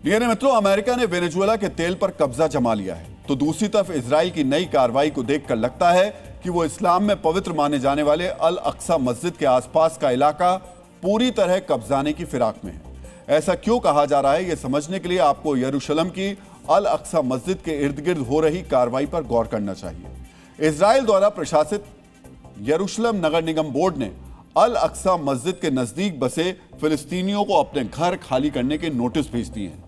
मेरे मित्रों, अमेरिका ने वेनेजुएला के तेल पर कब्जा जमा लिया है, तो दूसरी तरफ इजराइल की नई कार्रवाई को देखकर लगता है कि वो इस्लाम में पवित्र माने जाने वाले अल अक्सा मस्जिद के आसपास का इलाका पूरी तरह कब्जाने की फिराक में है। ऐसा क्यों कहा जा रहा है, यह समझने के लिए आपको यरूशलेम की अल अक्सा मस्जिद के इर्द गिर्द हो रही कार्रवाई पर गौर करना चाहिए। इजराइल द्वारा प्रशासित यरूशलेम नगर निगम बोर्ड ने अल अक्सा मस्जिद के नजदीक बसे फिलिस्तीनियों को अपने घर खाली करने के नोटिस भेज दिए हैं।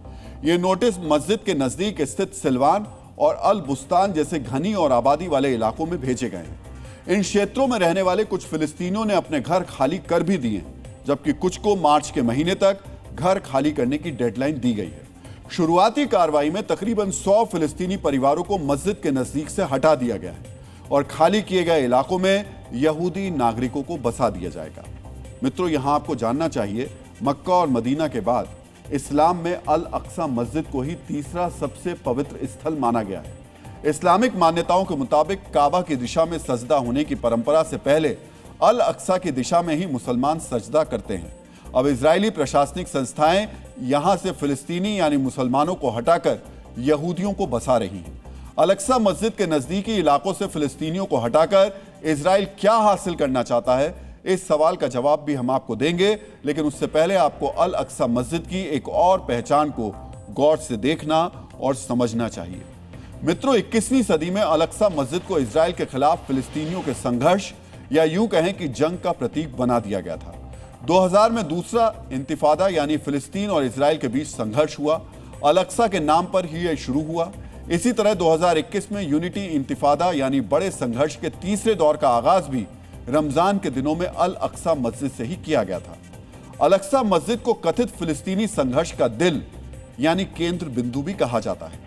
ये नोटिस मस्जिद के नजदीक स्थित सिलवान और अल बुस्तान जैसे घनी और आबादी वाले इलाकों में भेजे गए हैं। इन क्षेत्रों में रहने वाले कुछ फिलिस्तीनियों ने अपने घर खाली कर भी दिए हैं, जबकि कुछ को मार्च के महीने तक घर खाली करने की डेडलाइन दी गई है। शुरुआती कार्रवाई में तकरीबन 100 फिलिस्तीनी परिवारों को मस्जिद के नजदीक से हटा दिया गया है और खाली किए गए इलाकों में यहूदी नागरिकों को बसा दिया जाएगा। मित्रों, यहां आपको जानना चाहिए, मक्का और मदीना के बाद इस्लाम में अल अक्सा मस्जिद को ही तीसरा सबसे पवित्र स्थल माना गया है। इस्लामिक मान्यताओं के मुताबिक काबा की दिशा में सजदा होने की परंपरा से पहले अल अक्सा की दिशा में ही मुसलमान सजदा करते हैं। अब इजरायली प्रशासनिक संस्थाएं यहां से फिलिस्तीनी यानी मुसलमानों को हटाकर यहूदियों को बसा रही हैं। अल अक्सा मस्जिद के नजदीकी इलाकों से फिलिस्तीनियों को हटाकर इजराइल क्या हासिल करना चाहता है, इस सवाल का जवाब भी हम आपको देंगे, लेकिन उससे पहले आपको अल अक्सा मस्जिद की एक और पहचान को गौर से देखना और समझना चाहिए। मित्रों, 21वीं सदी में अल अक्सा मस्जिद को इजराइल के खिलाफ फिलिस्तीनियों के संघर्ष या यूं कहें कि जंग का प्रतीक बना दिया गया था। 2000 में दूसरा इंतिफादा यानी फिलिस्तीन और इजराइल के बीच संघर्ष हुआ। अल अक्सा के नाम पर ही यह शुरू हुआ। इसी तरह 2021 में यूनिटी इंतिफादा यानी बड़े संघर्ष के तीसरे दौर का आगाज भी रमजान के दिनों में अल अक्सा मस्जिद से ही किया गया था। अल अक्सा मस्जिद को कथित फिलिस्तीनी संघर्ष का दिल यानी केंद्र बिंदु भी कहा जाता है।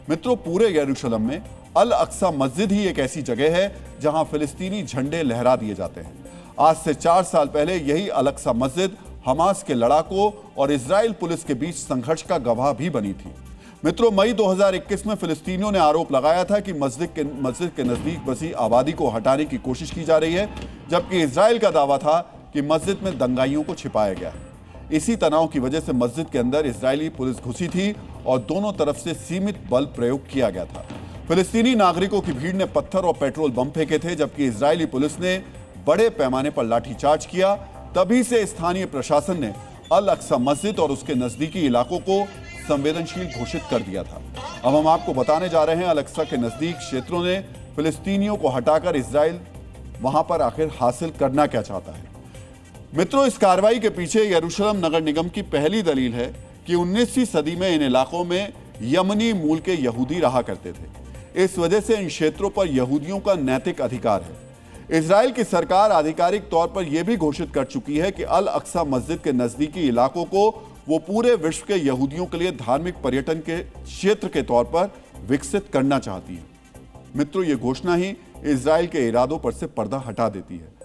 मित्रों, पूरे यरूशलेम में अल अक्सा मस्जिद ही एक ऐसी जगह है जहां फिलिस्तीनी झंडे लहरा दिए जाते हैं। आज से 4 साल पहले यही अल अक्सा मस्जिद हमास के लड़ाकों और इजराइल पुलिस के बीच संघर्ष का गवाह भी बनी थी। मित्रों, मई 2021 में फिलिस्तीनियों ने आरोप लगाया था कि मस्जिद के नजदीक बसी आबादी को हटाने की कोशिश की जा रही है, जबकि इजराइल का दावा था कि मस्जिद में दंगाइयों को छिपाया गया है। इसी तनाव की वजह से मस्जिद के अंदर इजरायली पुलिस घुसी थी और दोनों तरफ से सीमित बल प्रयोग किया गया था। फिलिस्तीनी नागरिकों की भीड़ ने पत्थर और पेट्रोल बम फेंके थे, जबकि इजरायली पुलिस ने बड़े पैमाने पर लाठीचार्ज किया। तभी से स्थानीय प्रशासन ने अल अक्सा मस्जिद और उसके नजदीकी इलाकों को संवेदनशील घोषित कर दिया था। अब हम आपको बताने जा रहे हैं अल अक्सा के नजदीक क्षेत्रों ने फिलिस्तीनियों को हटाकर इजराइल वहां पर आखिर हासिल करना क्या चाहता है। मित्रों, इस कार्रवाई के पीछे यरूशलेम नगर निगम की पहली दलील है कि 19वीं सदी में इन इलाकों में यमनी मूल के यहूदी रहा करते थे। इस वजह से इन क्षेत्रों पर यहूदियों का नैतिक अधिकार है। इजराइल की सरकार आधिकारिक तौर पर यह भी घोषित कर चुकी है कि अल अक्सा मस्जिद के नजदीकी इलाकों को वो पूरे विश्व के यहूदियों के लिए धार्मिक पर्यटन के क्षेत्र के तौर पर विकसित करना चाहती है। मित्रों, ये घोषणा ही इजराइल के इरादों पर से पर्दा हटा देती है।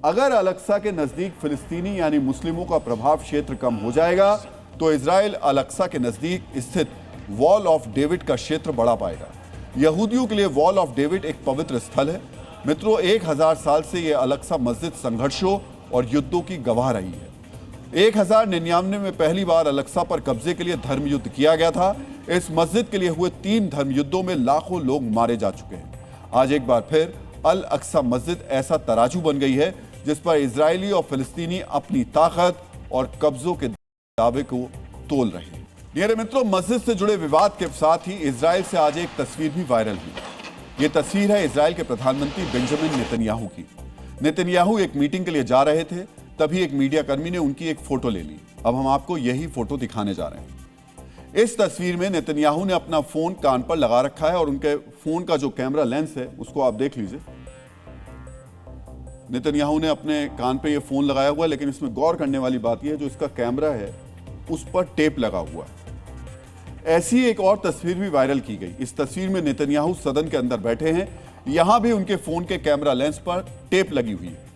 अगर अल अक्सा के नजदीक फिलिस्तीनी यानी मुस्लिमों का प्रभाव क्षेत्र कम हो जाएगा, तो इजराइल अल अक्सा के नजदीक स्थित वॉल ऑफ डेविड का क्षेत्र बढ़ा पाएगा। यहूदियों के लिए वॉल ऑफ डेविड एक पवित्र स्थल है। मित्रों, 1000 साल से यह अल अक्सा मस्जिद संघर्षों और युद्धों की गवाह रही है। 1099 में पहली बार अल अक्सा पर कब्जे के लिए धर्म युद्ध किया गया था। इस मस्जिद के लिए हुए 3 धर्म युद्धों में लाखों लोग मारे जा चुके हैं। आज एक बार फिर अल अक्सा मस्जिद ऐसा तराजू बन गई है जिस पर इजरायली और फिलिस्तीनी अपनी ताकत और कब्जों के दावे को तोल रहे हैं। मेरे मित्रों, मस्जिद से जुड़े विवाद के साथ ही इजराइल से आज एक तस्वीर भी वायरल हुई। ये तस्वीर है इजराइल के प्रधानमंत्री बेंजामिन नेतन्याहू की। नेतन्याहू एक मीटिंग के लिए जा रहे थे, तभी एक मीडिया कर्मी ने उनकी एक फोटो ले ली। अब हम आपको यही फोटो दिखाने जा रहे हैं। इस तस्वीर में नेतन्याहू ने अपना फोन कान पर लगा रखा है और उनके फोन का जो कैमरा लेंस है उसको आप देख लीजिए। नेतन्याहू ने अपने कान पे ये फोन लगाया हुआ है, लेकिन इसमें गौर करने वाली बात यह है जो इसका कैमरा है उस पर टेप लगा हुआ है। ऐसी एक और तस्वीर भी वायरल की गई। इस तस्वीर में नेतन्याहू सदन के अंदर बैठे हैं, यहां भी उनके फोन के कैमरा लेंस पर टेप लगी हुई है।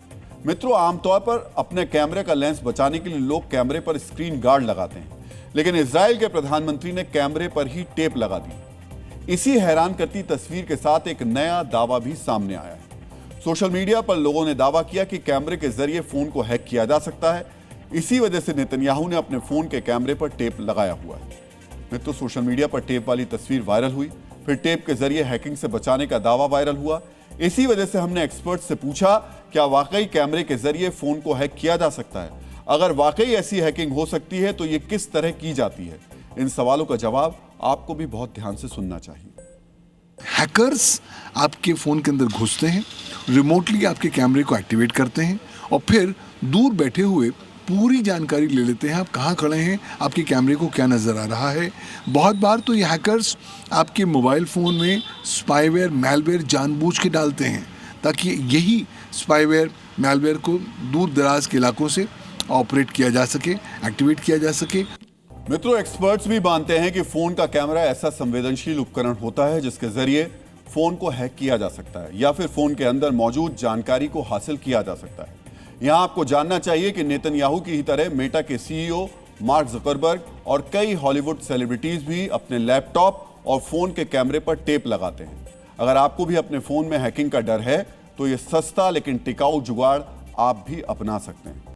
मित्रों, आमतौर पर अपने कैमरे का लेंस बचाने के लिए लोग कैमरे पर स्क्रीन गार्ड लगाते हैं, लेकिन इजराइल के प्रधानमंत्री ने कैमरे पर ही टेप लगा दी। इसी हैरान करती तस्वीर के साथ एक नया दावा भी सामने आया है। सोशल मीडिया पर लोगों ने दावा किया कि कैमरे के जरिए फोन को हैक किया जा सकता है। इसी वजह से नेतन्याहू ने अपने फोन के कैमरे पर टेप लगाया हुआ है। मित्रों, सोशल मीडिया पर टेप वाली तस्वीर वायरल हुई, फिर टेप के जरिए हैकिंग से बचाने का दावा वायरल हुआ। इसी वजह से हमने एक्सपर्ट से पूछा, क्या वाकई कैमरे के जरिए फोन को हैक किया जा सकता है? अगर वाकई ऐसी हैकिंग हो सकती है तो ये किस तरह की जाती है? इन सवालों का जवाब आपको भी बहुत ध्यान से सुनना चाहिए। हैकर्स आपके फ़ोन के अंदर घुसते हैं, रिमोटली आपके कैमरे को एक्टिवेट करते हैं और फिर दूर बैठे हुए पूरी जानकारी ले लेते हैं। आप कहाँ खड़े हैं, आपके कैमरे को क्या नज़र आ रहा है। बहुत बार तो ये हैकर्स आपके मोबाइल फ़ोन में स्पाईवेयर, मैलवेयर जानबूझ के डालते हैं ताकि यही स्पाईवेयर, मैलवेयर को दूर दराज के इलाकों से ऑपरेट किया जा सके, एक्टिवेट किया जा सके। मित्रों, एक्सपर्ट्स भी मानते हैं कि फोन का कैमरा ऐसा संवेदनशील उपकरण होता है जिसके जरिए फोन को हैक किया जा सकता है या फिर फोन के अंदर मौजूद जानकारी को हासिल किया जा सकता है। यहां आपको जानना चाहिए कि नेतन्याहू की ही तरह मेटा के सीईओ मार्क जुकरबर्ग और कई हॉलीवुड सेलिब्रिटीज भी अपने लैपटॉप और फोन के कैमरे पर टेप लगाते हैं। अगर आपको भी अपने फोन में हैकिंग का डर है तो यह सस्ता लेकिन टिकाऊ जुगाड़ आप भी अपना सकते हैं।